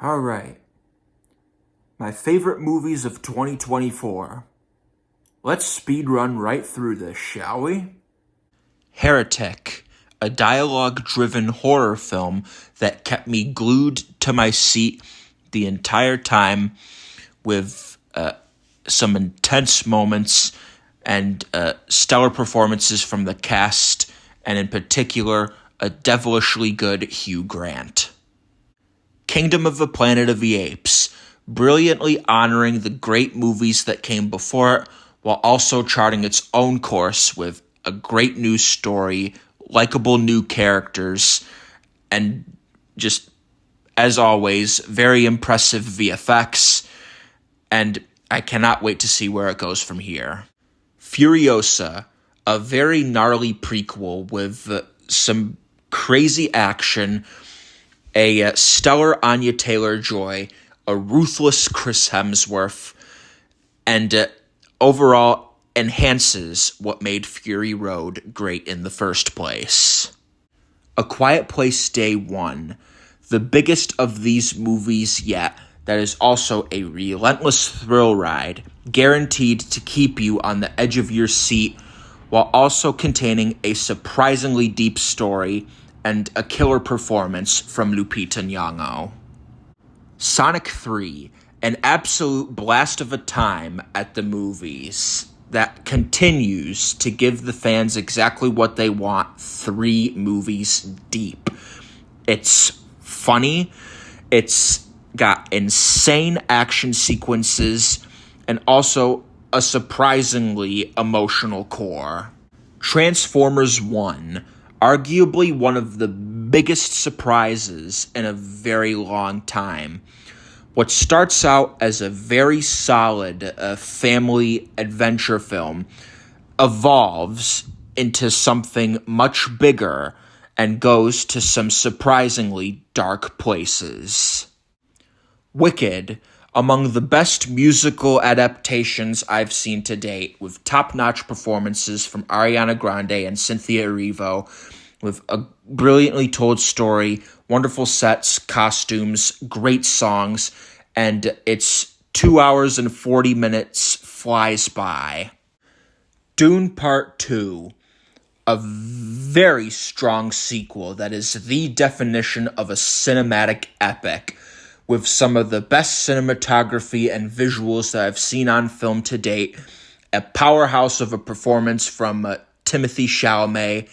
Alright, my favorite movies of 2024. Let's speedrun right through this, shall we? Heretic, a dialogue-driven horror film that kept me glued to my seat the entire time with some intense moments and stellar performances from the cast, and in particular, a devilishly good Hugh Grant. Kingdom of the Planet of the Apes, brilliantly honoring the great movies that came before it, while also charting its own course with a great new story, likable new characters, and just, as always, very impressive VFX, and I cannot wait to see where it goes from here. Furiosa, a very gnarly prequel with some crazy action, a stellar Anya Taylor-Joy, a ruthless Chris Hemsworth, and overall enhances what made Fury Road great in the first place. A Quiet Place Day 1, the biggest of these movies yet, that is also a relentless thrill ride, guaranteed to keep you on the edge of your seat, while also containing a surprisingly deep story and a killer performance from Lupita Nyong'o. Sonic 3, an absolute blast of a time at the movies that continues to give the fans exactly what they want 3 movies deep. It's funny, it's got insane action sequences, and also a surprisingly emotional core. Transformers 1, arguably one of the biggest surprises in a very long time. What starts out as a very solid family adventure film evolves into something much bigger and goes to some surprisingly dark places. Wicked, among the best musical adaptations I've seen to date, with top-notch performances from Ariana Grande and Cynthia Erivo, with a brilliantly told story, wonderful sets, costumes, great songs, and its 2 hours and 40 minutes flies by. Dune Part 2, a very strong sequel that is the definition of a cinematic epic, with some of the best cinematography and visuals that I've seen on film to date, a powerhouse of a performance from Timothée Chalamet,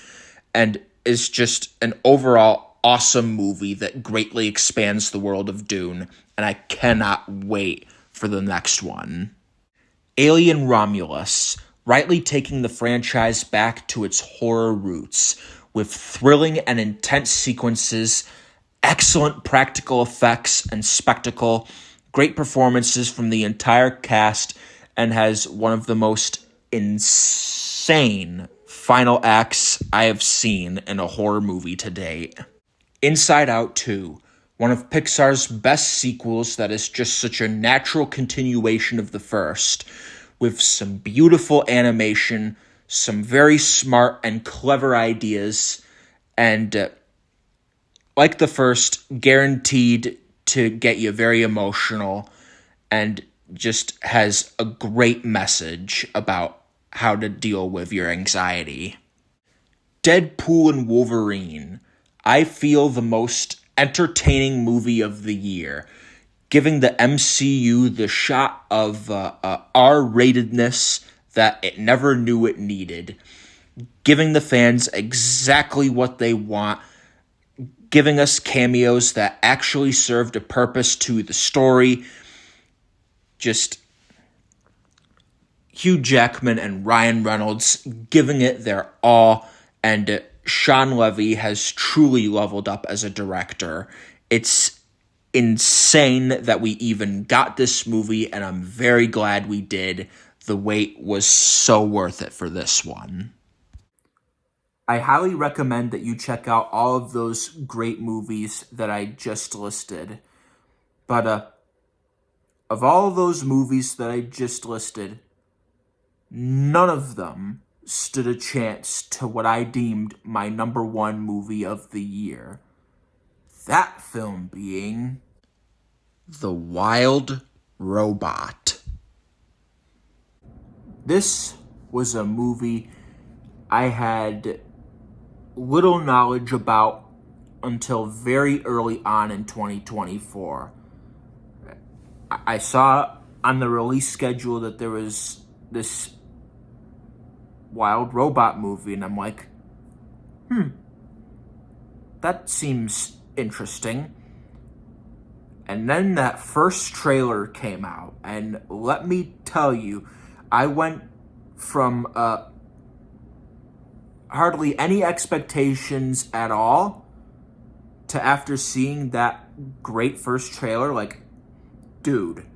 and is just an overall awesome movie that greatly expands the world of Dune, and I cannot wait for the next one. Alien Romulus, rightly taking the franchise back to its horror roots, with thrilling and intense sequences, excellent practical effects and spectacle, great performances from the entire cast, and has one of the most insane final acts I have seen in a horror movie to date. Inside Out 2, one of Pixar's best sequels that is just such a natural continuation of the first, with some beautiful animation, some very smart and clever ideas, and like the first, guaranteed to get you very emotional, and just has a great message about how to deal with your anxiety. Deadpool and Wolverine, I feel the most entertaining movie of the year, giving the MCU the shot of R-ratedness that it never knew it needed, giving the fans exactly what they want, giving us cameos that actually served a purpose to the story. Just Hugh Jackman and Ryan Reynolds giving it their all, and Sean Levy has truly leveled up as a director. It's insane that we even got this movie, and I'm very glad we did. The wait was so worth it for this one. I highly recommend that you check out all of those great movies that I just listed. But of all of those movies that I just listed, none of them stood a chance to what I deemed my number 1 movie of the year. That film being The Wild Robot. This was a movie I had little knowledge about until very early on in 2024. I saw on the release schedule that there was this Wild Robot movie, and I'm like, that seems interesting. And then that first trailer came out, and let me tell you, I went from hardly any expectations at all to, after seeing that great first trailer, like, dude,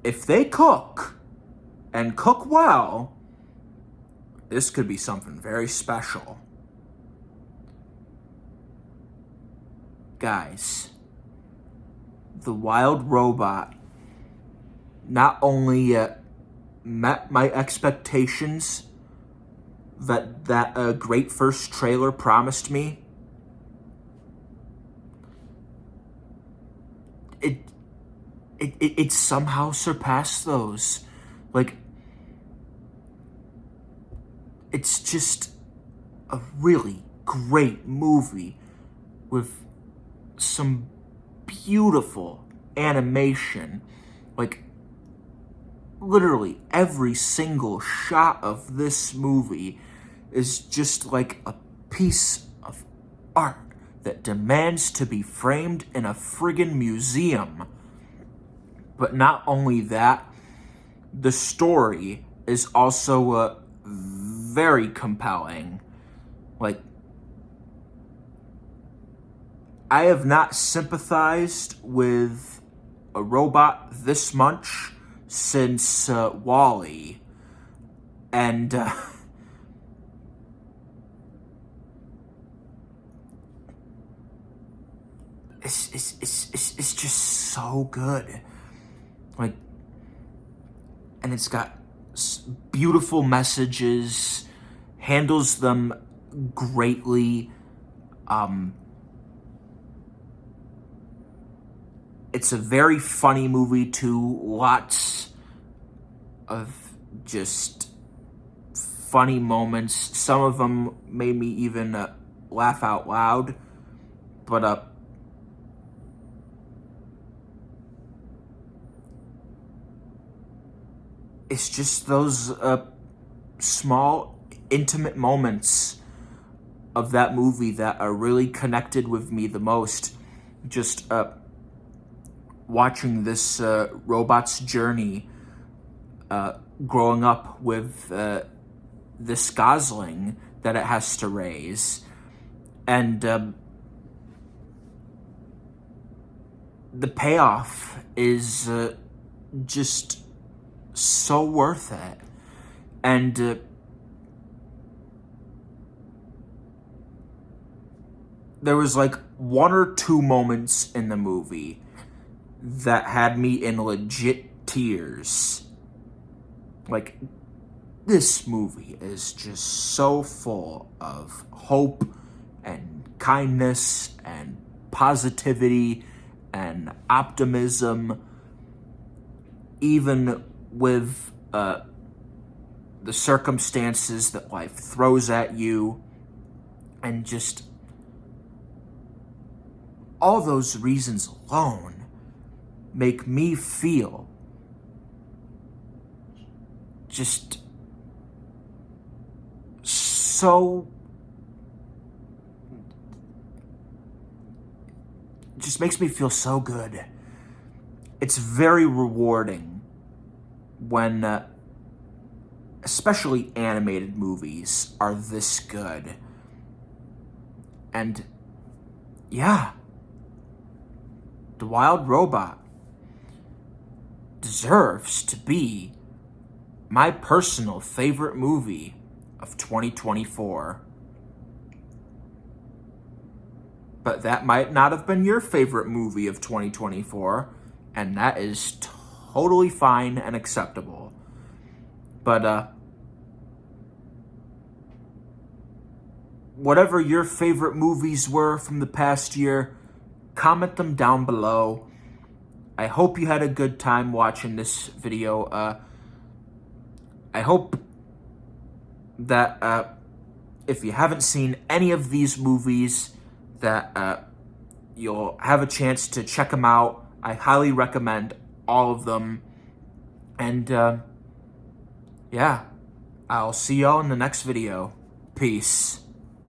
if they cook and cook well, this could be something very special. Guys, The Wild Robot not only met my expectations that a great first trailer promised me, it somehow surpassed those. Like, it's just a really great movie with some beautiful animation. Like, literally every single shot of this movie is just like a piece of art that demands to be framed in a friggin' museum. But not only that, the story is also very compelling. Like, I have not sympathized with a robot this much since WALL-E. And it's just so good. Like, and it's got beautiful messages, handles them greatly. It's a very funny movie too. Lots of just funny moments. Some of them made me even laugh out loud. But it's just those small, intimate moments of that movie that are really connected with me the most. Just watching this robot's journey, growing up with this gosling that it has to raise. And the payoff is just so worth it. And there was like one or two moments in the movie that had me in legit tears. Like, this movie is just so full of hope and kindness and positivity and optimism, even with the circumstances that life throws at you, and just all those reasons alone make me feel just so, just makes me feel so good. It's very rewarding when especially animated movies are this good. And yeah, The Wild Robot deserves to be my personal favorite movie of 2024. But that might not have been your favorite movie of 2024, and that is totally fine and acceptable. But whatever your favorite movies were from the past year, comment them down below. I hope you had a good time watching this video. I hope that if you haven't seen any of these movies, that you'll have a chance to check them out. I highly recommend all of them. And yeah, I'll see y'all in the next video. Peace.